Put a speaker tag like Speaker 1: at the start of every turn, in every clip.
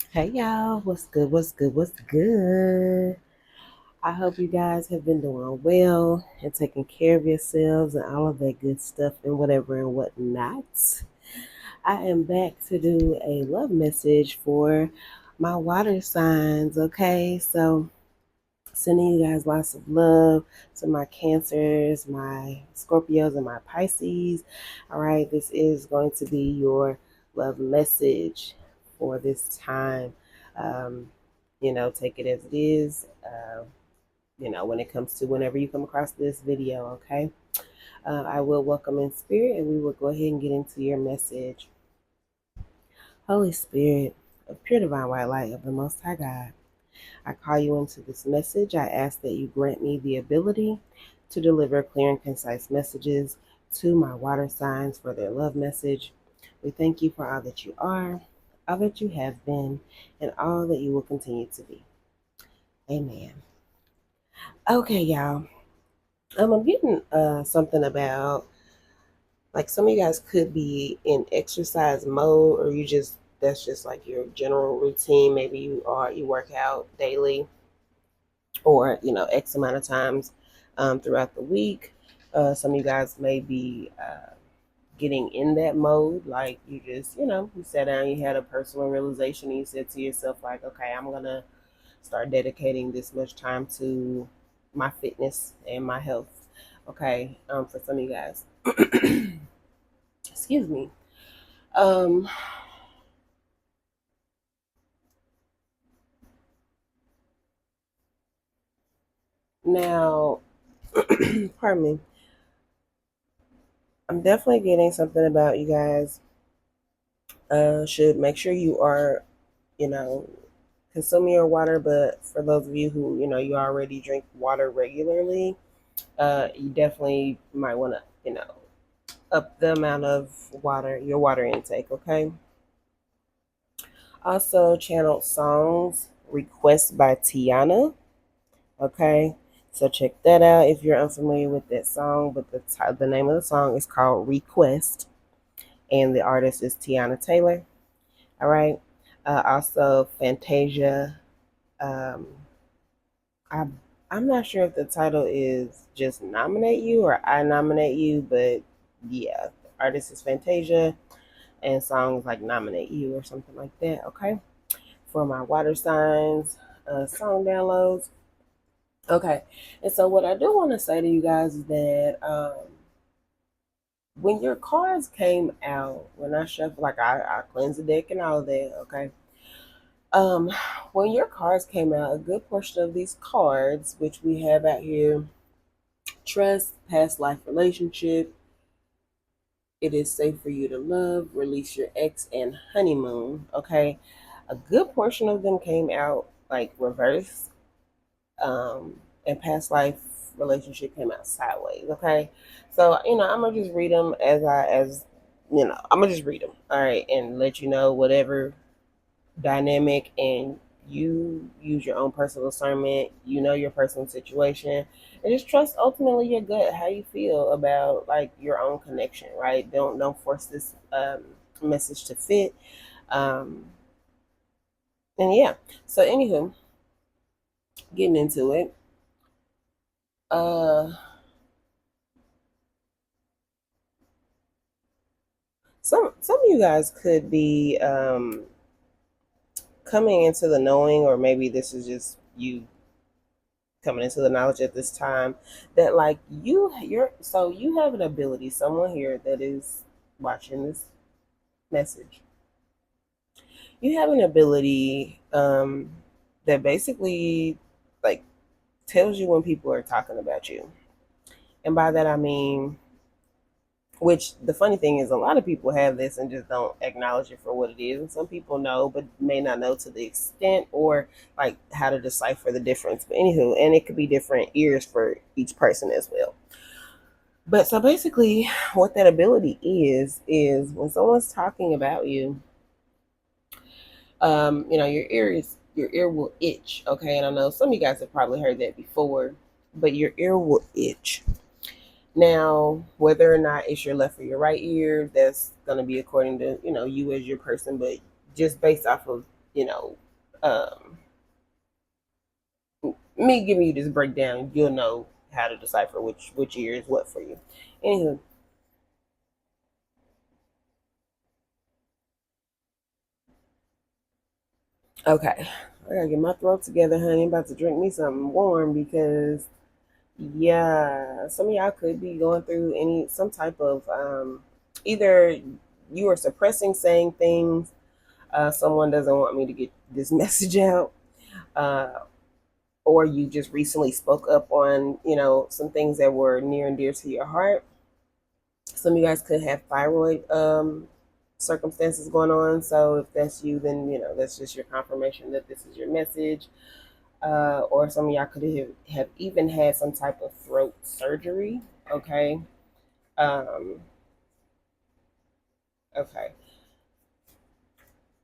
Speaker 1: Hey y'all, what's good? What's good? What's good? I hope you guys have been doing well and taking care of yourselves and all of that good stuff and whatever and whatnot. I am back to do a love message for my water signs, okay? So, sending you guys lots of love to my Cancers, my Scorpios, and my Pisces. All right, this is going to be your love message for this time. Um, take it as it is. When it comes to whenever you come across this video, okay? I will welcome in spirit and we will go ahead and get into your message. Holy Spirit, of pure divine white light of the Most High God, I call you into this message. I ask that you grant me the ability to deliver clear and concise messages to my water signs for their love message. We thank you for all that you are, all that you have been, and all that you will continue to be. Amen. Okay, y'all. I'm getting something about like some of you guys could be in exercise mode, or that's just like your general routine. Maybe you work out daily, or X amount of times throughout the week. Some of you guys may be getting in that mode, like you just you sat down, you had a personal realization, and you said to yourself like, okay, I'm gonna start dedicating this much time to my fitness and my health. Okay, for some of you guys. Excuse me. um Now, pardon me, I'm definitely getting something about you guys should make sure you are, you know, consuming your water. But for those of you who, you already drink water regularly, you definitely might want to, up the amount of water, your water intake, okay? Also, channeled songs, Request by Tiana, okay? So check that out if you're unfamiliar with that song. But the name of the song is called Request, and the artist is Tiana Taylor. All right. Also, Fantasia. Um, I I'm not sure if the title is just nominate you or I nominate you, but yeah, the artist is Fantasia, and songs like nominate you or something like that. Okay. For my water signs, song downloads. Okay. And so what I do want to say to you guys is that when your cards came out, when I shuffled, like I cleansed the deck and all of that, okay. Um, when your cards came out, a good portion of these cards, which we have out here, trust, past life relationship, it is safe for you to love, release your ex, and honeymoon. Okay. A good portion of them came out like reverse. And past life relationship came out sideways. Okay. So, I'm gonna just read them I'm gonna just read them. All right. And let you know whatever dynamic, and you use your own personal discernment, your personal situation, and just trust ultimately your gut, how you feel about like your own connection, right? Don't force this message to fit. um and yeah, so anywho, getting into it. uh some of you guys could be coming into the knowing, or maybe this is just you coming into the knowledge at this time, that like you have an ability, someone here that is watching this message, you have an ability that basically like tells you when people are talking about you. And by that I mean, which the funny thing is, a lot of people have this and just don't acknowledge it for what it is. And some people know, but may not know to the extent or like how to decipher the difference. But anywho, and it could be different ears for each person as well. But so basically, what that ability is when someone's talking about you, your ear will itch. Okay, and I know some of you guys have probably heard that before, but your ear will itch. Now, whether or not it's your left or your right ear, that's going to be according to, you as your person, but just based off of you know, um, me giving you this breakdown, you'll know how to decipher which ear is what for you. Anywho, okay, I gotta get my throat together, honey. I'm about to drink me something warm because yeah, some of y'all could be going through some type of either you are suppressing saying things. Someone doesn't want me to get this message out. Uh, or you just recently spoke up on, some things that were near and dear to your heart. Some of you guys could have thyroid circumstances going on. So if that's you, then that's just your confirmation that this is your message. Or some of y'all could have even had some type of throat surgery. Okay. Um, okay.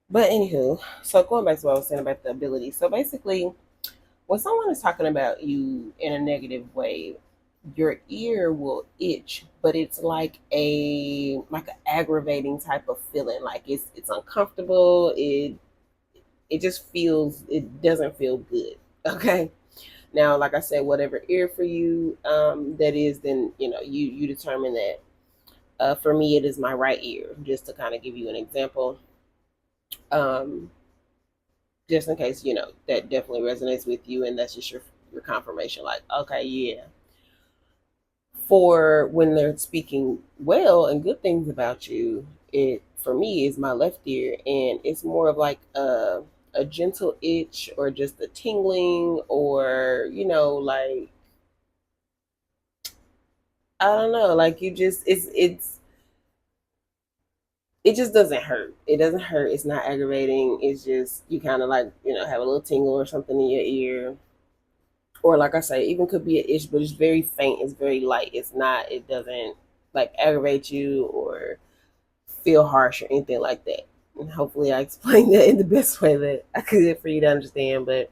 Speaker 1: But anywho, so going back to what I was saying about the ability. So basically, when someone is talking about you in a negative way, your ear will itch, but it's like an aggravating type of feeling. Like it's uncomfortable. It just feels, it doesn't feel good. Okay. Now, like I said, whatever ear for you that is, then you determine that. For me, it is my right ear. Just to kind of give you an example, um, just in case that definitely resonates with you, and that's just your confirmation. Like, okay, yeah. For when they're speaking well and good things about you, it for me is my left ear, and it's more of like a gentle itch or just a tingling, or like I don't know, like you just it just doesn't hurt. It doesn't hurt. It's not aggravating. It's just you kind of like have a little tingle or something in your ear, or like I say, even could be an itch, but it's very faint. It's very light. It's not. It doesn't like aggravate you or feel harsh or anything like that. And hopefully, I explained that in the best way that I could for you to understand. But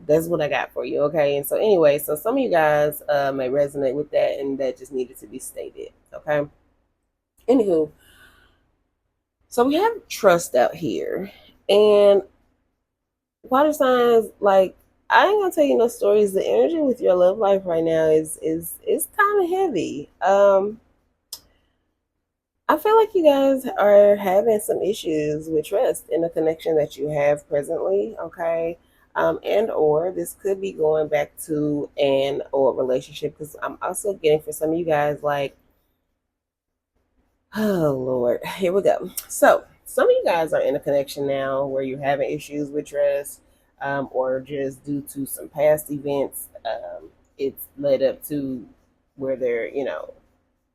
Speaker 1: that's what I got for you. Okay. And so anyway, so some of you guys may resonate with that, and that just needed to be stated. Okay. Anywho, so we have trust out here, and water signs, like I ain't gonna tell you no stories. The energy with your love life right now is kind of heavy. I feel like you guys are having some issues with trust in the connection that you have presently. Okay. And or this could be going back to an old relationship, because I'm also getting for some of you guys like, oh Lord, here we go. So some of you guys are in a connection now where you're having issues with trust, or just due to some past events, it's led up to where they're,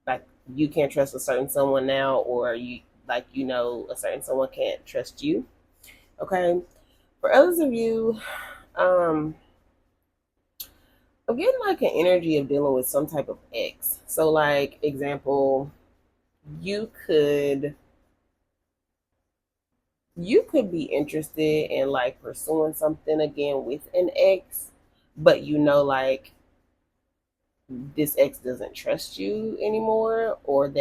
Speaker 1: like you can't trust a certain someone now, or you like a certain someone can't trust you. Okay. For others of you, um, I'm getting like an energy of dealing with some type of ex. So like example, you could you could be interested in like pursuing something again with an ex, but like this ex doesn't trust you anymore, or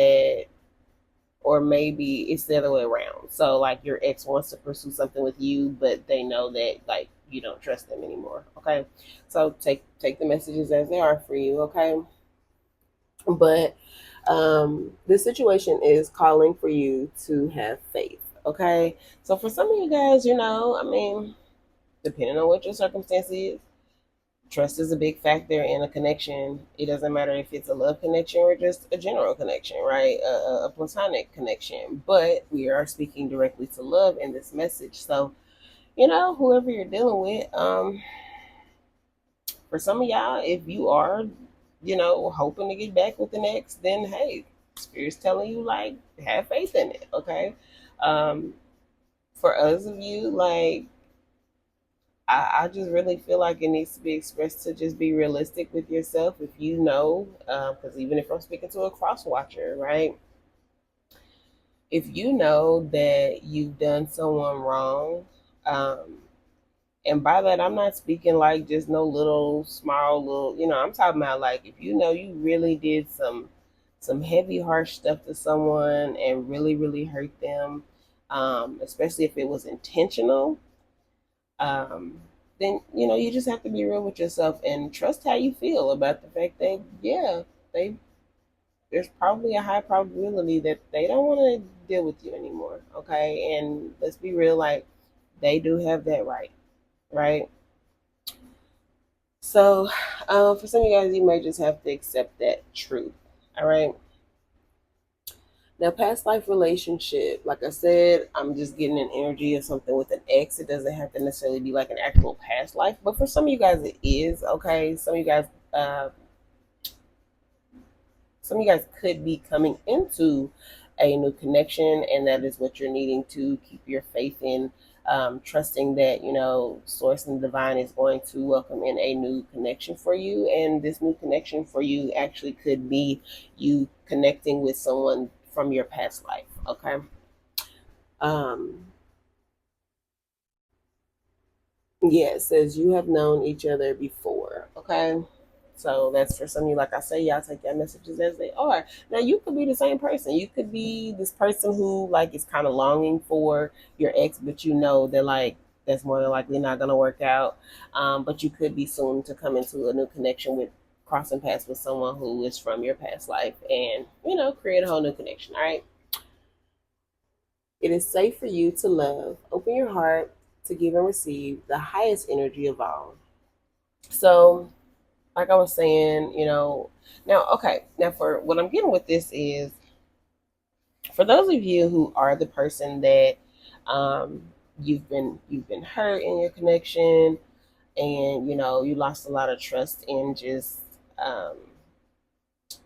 Speaker 1: maybe it's the other way around. So like your ex wants to pursue something with you, but they know that like you don't trust them anymore. Okay. So take the messages as they are for you, okay? But this situation is calling for you to have faith. Okay. So for some of you guys, I mean, depending on what your circumstance is, trust is a big factor in a connection. It doesn't matter if it's a love connection or just a general connection, right? A platonic connection. But we are speaking directly to love in this message. So, whoever you're dealing with, for some of y'all, if you are, hoping to get back with the next, then hey, Spirit's telling you, like, have faith in it, okay? Um, for others of you, like, I just really feel like it needs to be expressed to just be realistic with yourself. If because even if I'm speaking to a cross watcher, right? If you know that you've done someone wrong, um, and by that I'm not speaking like just no little small little, I'm talking about like if you really did some heavy harsh stuff to someone and really really hurt them, especially if it was intentional, um, then you just have to be real with yourself and trust how you feel about the fact that yeah, they there's probably a high probability that they don't want to deal with you anymore. Okay, and let's be real, like they do have that right, right? So, for some of you guys, you may just have to accept that truth. All right. Now, past life relationship, like I said, I'm just getting an energy of something with an X. It doesn't have to necessarily be like an actual past life, but for some of you guys, it is. Okay. Some of you guys could be coming into a new connection, and that is what you're needing to keep your faith in, trusting that source and divine is going to welcome in a new connection for you, and this new connection for you actually could be you connecting with someone from your past life. Okay. um yeah, it says you have known each other before. Okay. So that's for some of you, like I say, y'all take your messages as they are. Now you could be the same person. You could be this person who like is kind of longing for your ex, but you know that like that's more than likely not gonna work out. But you could be soon to come into a new connection with crossing paths with someone who is from your past life and create a whole new connection. All right. It is safe for you to love. Open your heart to give and receive the highest energy of all. So like I was saying, now, okay, now for what I'm getting with this is for those of you who are the person that um, you've been hurt in your connection, and you lost a lot of trust in just um,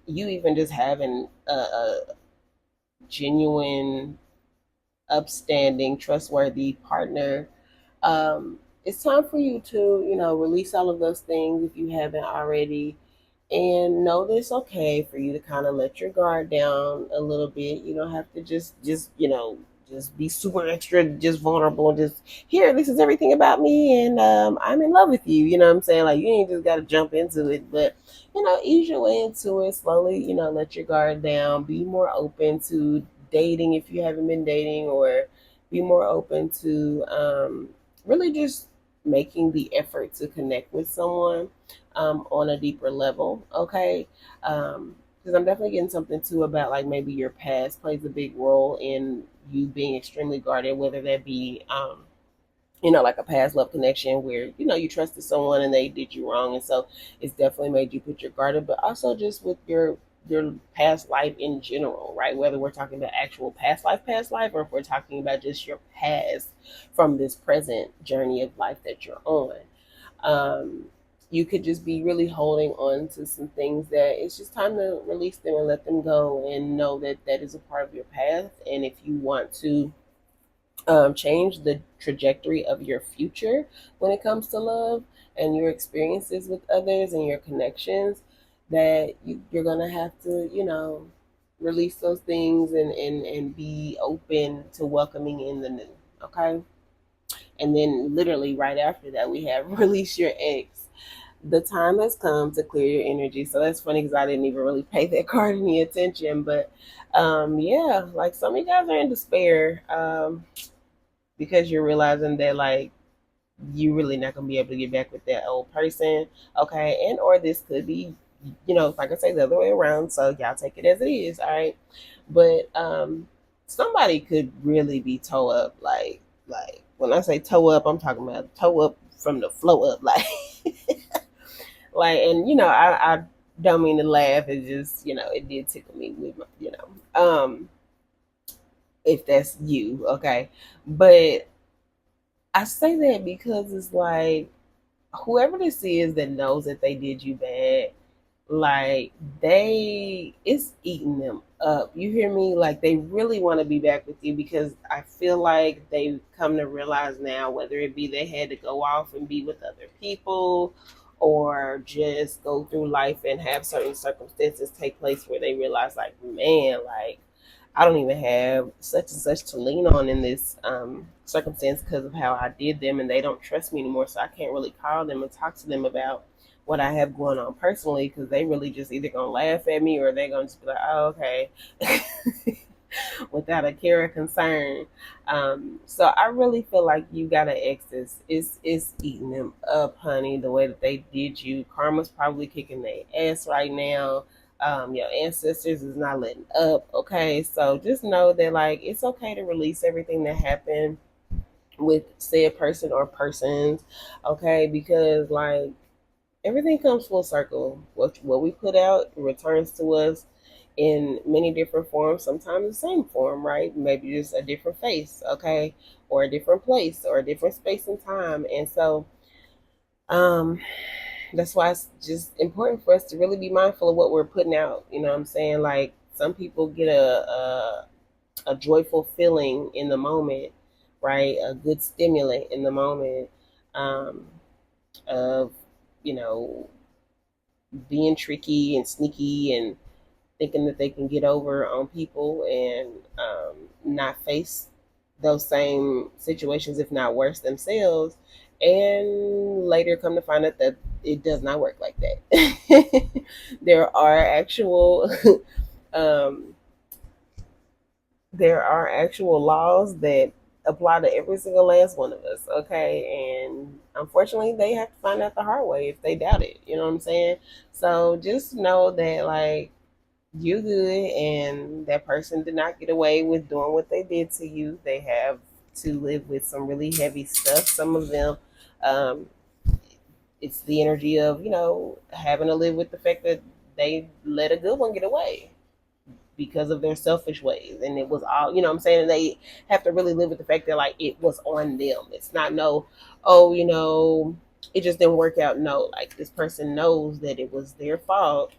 Speaker 1: you even just having a genuine, upstanding, trustworthy partner. It's time for you to release all of those things if you haven't already, and know that it's okay for you to kind of let your guard down a little bit. You don't have to just be super extra, just vulnerable, just here, this is everything about me, and I'm in love with you. You know what I'm saying? Like you ain't just got to jump into it, but ease your way into it slowly. Let your guard down, be more open to dating if you haven't been dating, or be more open to really just making the effort to connect with someone on a deeper level. Okay. Because I'm definitely getting something too about like maybe your past plays a big role in you being extremely guarded, whether that be, like a past love connection where, you trusted someone and they did you wrong. And so it's definitely made you put your guard up, but also just with your past life in general, right? Whether we're talking about actual past life, or if we're talking about just your past from this present journey of life that you're on. um, you could just be really holding on to some things that it's just time to release them and let them go, and know that that is a part of your path. And if you want to change the trajectory of your future when it comes to love and your experiences with others and your connections, that you're going to have to, release those things, and be open to welcoming in the new. Okay. And then literally right after that, we have release your ex. The time has come to clear your energy. So that's funny because I didn't even really pay that card any attention. But yeah, like some of you guys are in despair, because you're realizing that like you really not gonna be able to get back with that old person. Okay. And or this could be, like I say, the other way around. So y'all take it as it is. All right. But somebody could really be toe up, like when I say toe up, I'm talking about toe up from the flow up, like like. And I don't mean to laugh. It's just it did tickle me with my, if that's you. Okay. But I say that because it's like whoever this is that knows that they did you bad, like it's eating them up. You hear me? Like they really want to be back with you, because I feel like they've come to realize now, whether it be they had to go off and be with other people, or just go through life and have certain circumstances take place where they realize like, man, like I don't even have such and such to lean on in this circumstance because of how I did them, and they don't trust me anymore. So I can't really call them and talk to them about what I have going on personally, because they really just either gonna laugh at me, or they're gonna just be like, "Oh, okay." without a care or concern. So I really feel like you gotta X this. It's eating them up, honey. The way that they did you, karma's probably kicking their ass right now. Your ancestors is not letting up. Okay, so just know that like it's okay to release everything that happened with said person or persons. Okay, because like everything comes full circle. What we put out returns to us in many different forms, sometimes the same form, right? Maybe just a different face, okay, or a different place or a different space and time. And so um that's why it's just important for us to really be mindful of what we're putting out. You know what I'm saying? Like some people get a joyful feeling in the moment, right? A good stimulant in the moment, um, of, you know, being tricky and sneaky and thinking that they can get over on people and not face those same situations, if not worse, themselves. And later come to find out that it does not work like that. There are actual um, there are actual laws that apply to every single last one of us, okay? And unfortunately, they have to find out the hard way if they doubt it. You know what I'm saying? So just know that, like, you good, and that person did not get away with doing what they did to you. They have to live with some really heavy stuff. Some of them, um, it's the energy of, having to live with the fact that they let a good one get away because of their selfish ways, and it was all, I'm saying, they have to really live with the fact that like it was on them. It's not no, oh, it just didn't work out. No, like this person knows that it was their fault,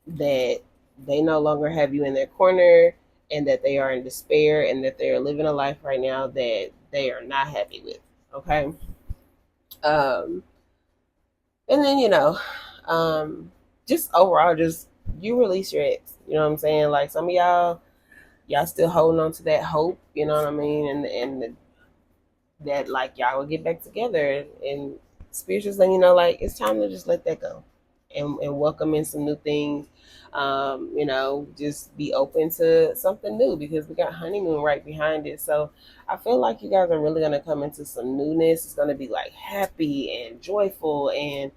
Speaker 1: that they no longer have you in their corner, and that they are in despair, and that they are living a life right now that they are not happy with. Okay. um and then just overall, just you release your ex. You know what I'm saying? Like some of y'all still holding on to that hope, you know what I mean? And that like y'all will get back together, and spirit just letting you know like it's time to just let that go and welcome in some new things. Just be open to something new because we got honeymoon right behind it. So I feel like you guys are really gonna come into some newness. It's gonna be like happy and joyful, and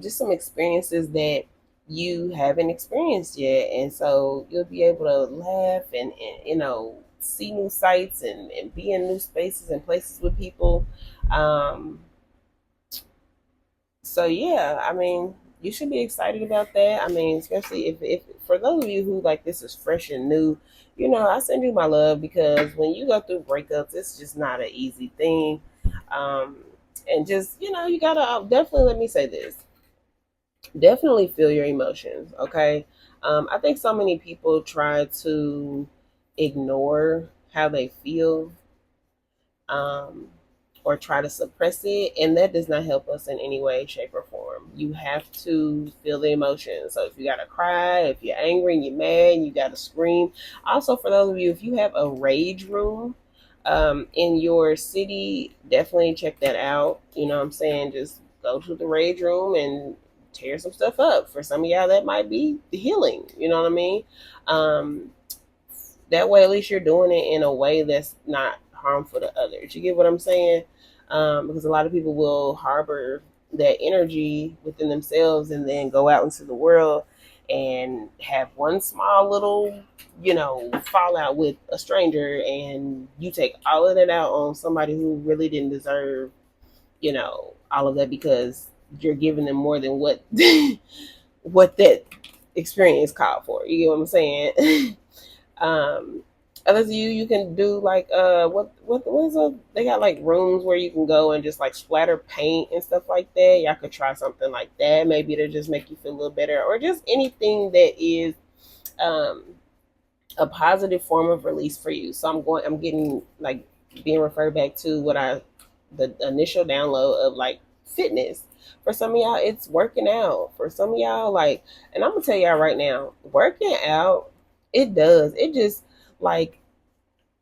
Speaker 1: just some experiences that you haven't experienced yet. And so you'll be able to laugh and see new sights and be in new spaces and places with people. Um, so yeah, I mean, you should be excited about that. I mean, especially if for those of you who like this is fresh and new, I send you my love because when you go through breakups, it's just not an easy thing. Um, and just, you gotta definitely, let me say this, definitely feel your emotions. Okay. I think so many people try to ignore how they feel, um, or try to suppress it, and that does not help us in any way, shape, or form. You have to feel the emotions. So if you gotta cry, if you're angry and you're mad, you gotta scream. Also, for those of you, if you have a rage room in your city, definitely check that out. You know what I'm saying? Just go to the rage room and tear some stuff up. For some of y'all, that might be healing. You know what I mean? Um, that way, at least you're doing it in a way that's not harmful to others. You get what I'm saying? Because a lot of people will harbor that energy within themselves and then go out into the world and have one small little, fallout with a stranger, and you take all of that out on somebody who really didn't deserve, all of that, because you're giving them more than what what that experience called for. You get what I'm saying? um Others of you can do like what is it, they got like rooms where you can go and just like splatter paint and stuff like that. Y'all could try something like that, maybe to just make you feel a little better, or just anything that is um a positive form of release for you. So I'm getting like being referred back to the initial download of like fitness. For some of y'all, it's working out. For some of y'all, like, and I'm gonna tell y'all right now, working out, it does. It just like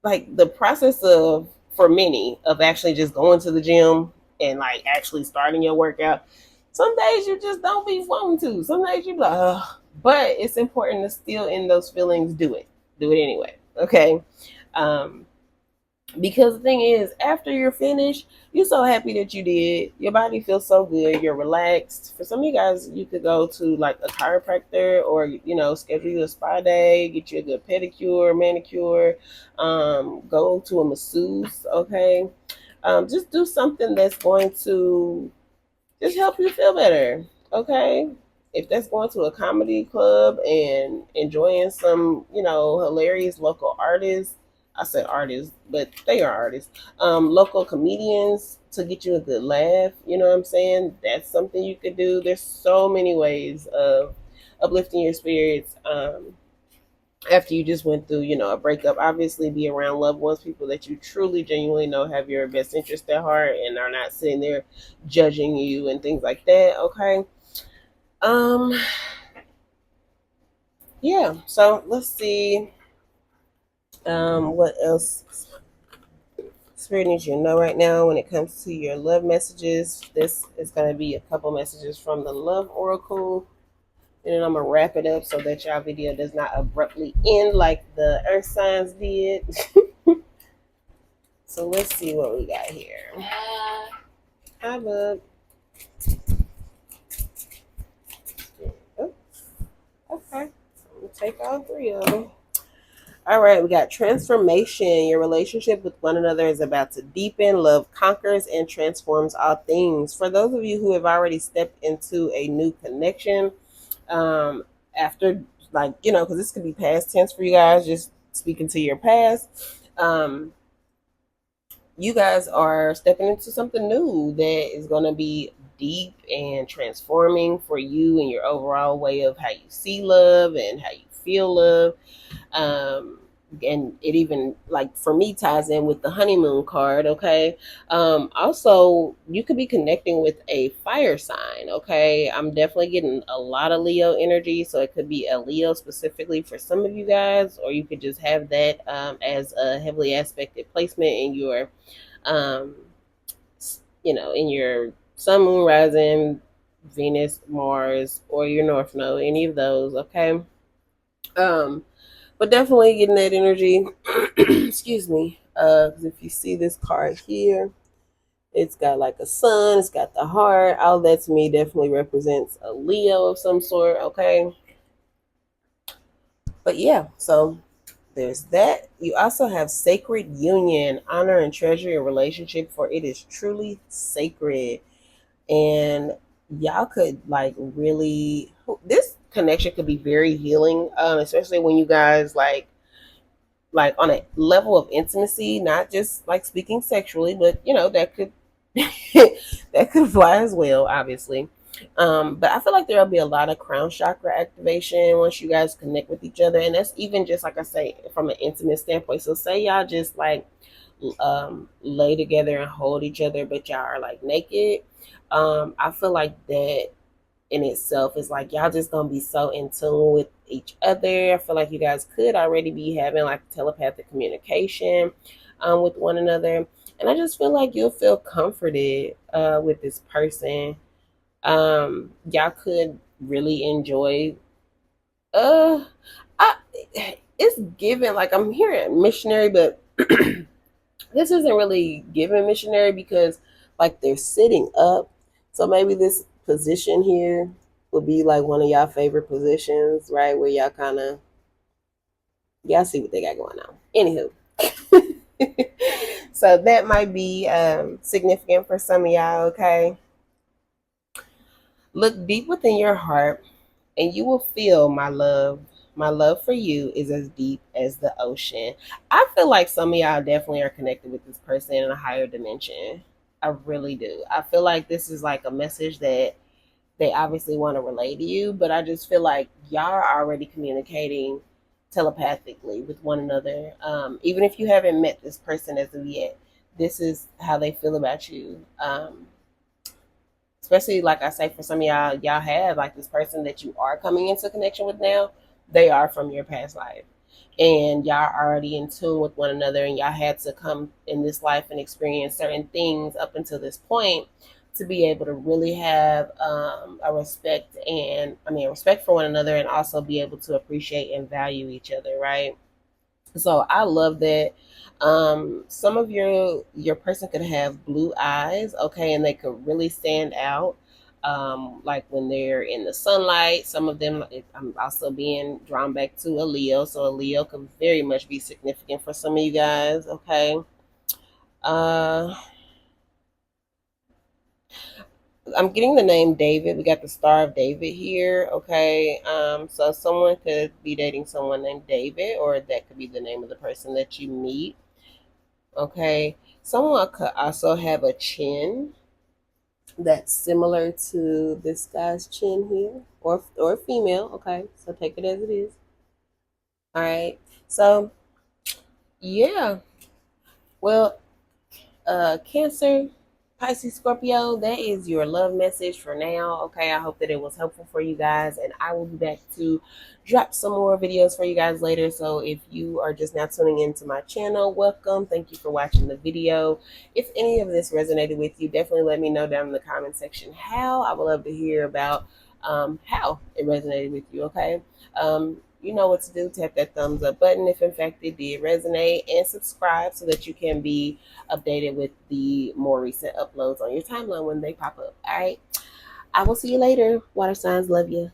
Speaker 1: the process of, for many, of actually just going to the gym and like actually starting your workout. Some days you just don't be wanting to. Some days you be like, ugh. But it's important to still, in those feelings, do it. Do it anyway. Okay. Um, because the thing is, after you're finished, you're so happy that you did. Your body feels so good. You're relaxed. For some of you guys, you could go to like a chiropractor, or schedule you a spa day, get you a good pedicure, manicure, go to a masseuse. Okay, just do something that's going to just help you feel better. Okay. If that's going to a comedy club and enjoying some, hilarious local artists, I said artists, but they are artists, local comedians to get you a good laugh, you know what I'm saying? That's something you could do. There's so many ways of uplifting your spirits. After you just went through, a breakup, obviously be around loved ones, people that you truly, genuinely know have your best interest at heart and are not sitting there judging you and things like that. Okay. Um, yeah. So let's see. What else Spirit needs you to know right now when it comes to your love messages. This is going to be a couple messages from the Love Oracle. And then I'm going to wrap it up so that y'all video does not abruptly end like the Earth signs did. So let's see what we got here. Hi, bub. Oh, okay. We'll take all three of them. All right, we got transformation. Your relationship with one another is about to deepen. Love conquers and transforms all things. For those of you who have already stepped into a new connection, after, because this could be past tense for you guys, just speaking to your past. You guys are stepping into something new that is going to be deep and transforming for you and your overall way of how you see love and how you feel love. And it even, like, for me, ties in with the honeymoon card. Okay. Also, you could be connecting with a fire sign. Okay. I'm definitely getting a lot of Leo energy, so it could be a Leo specifically for some of you guys, or you could just have that as a heavily aspected placement in your um, in your sun, moon, rising, Venus, Mars, or your North Node, any of those. Okay. But definitely getting that energy. Excuse me. Because if you see this card here, it's got like a sun, it's got the heart. All that to me definitely represents a Leo of some sort. Okay. But yeah, so there's that. You also have sacred union. Honor and treasure your relationship, for it is truly sacred. And y'all could like really, this connection could be very healing, especially when you guys like on a level of intimacy, not just like speaking sexually, but that could that could fly as well, obviously. But I feel like there'll be a lot of crown chakra activation once you guys connect with each other, and that's even just like I say from an intimate standpoint. So say y'all just like lay together and hold each other, but y'all are like naked. I feel like that in itself is like y'all just gonna be so in tune with each other. I feel like you guys could already be having like telepathic communication with one another, and I just feel like you'll feel comforted with this person. Y'all could really enjoy. Uh, I, it's given like I'm hearing missionary, but this isn't really given missionary because like they're sitting up. So maybe this position here would be like one of y'all favorite positions, right? Where y'all see what they got going on. Anywho. So that might be significant for some of y'all, okay? Look deep within your heart and you will feel my love. My love for you is as deep as the ocean. I feel like some of y'all definitely are connected with this person in a higher dimension. I really do. I feel like this is like a message that they obviously want to relay to you, but I just feel like y'all are already communicating telepathically with one another. Even if you haven't met this person as of yet, this is how they feel about you. Especially like I say, for some of y'all have like this person that you are coming into connection with now. They are from your past life, and y'all are already in tune with one another, and y'all had to come in this life and experience certain things up until this point to be able to really have a respect for one another, and also be able to appreciate and value each other, right? So I love that. Some of your person could have blue eyes, okay, and they could really stand out. Like when they're in the sunlight. Some of them, I'm also being drawn back to a Leo, so a Leo could very much be significant for some of you guys, okay. Uh, I'm getting the name David. We got the Star of David here, okay. So someone could be dating someone named David, or that could be the name of the person that you meet. Okay, someone could also have a chin that's similar to this guy's chin here, or female. Okay, so take it as it is. All right. So yeah, well, Cancer, Pisces, Scorpio, that is your love message for now. Okay, I hope that it was helpful for you guys, and I will be back to drop some more videos for you guys later. So if you are just now tuning into my channel, welcome. Thank you for watching the video. If any of this resonated with you, definitely let me know down in the comment section how. I would love to hear about how it resonated with you. Okay. You know what to do. Tap that thumbs up button if in fact it did resonate, and subscribe so that you can be updated with the more recent uploads on your timeline when they pop up. All right. I will see you later. Water signs, love you.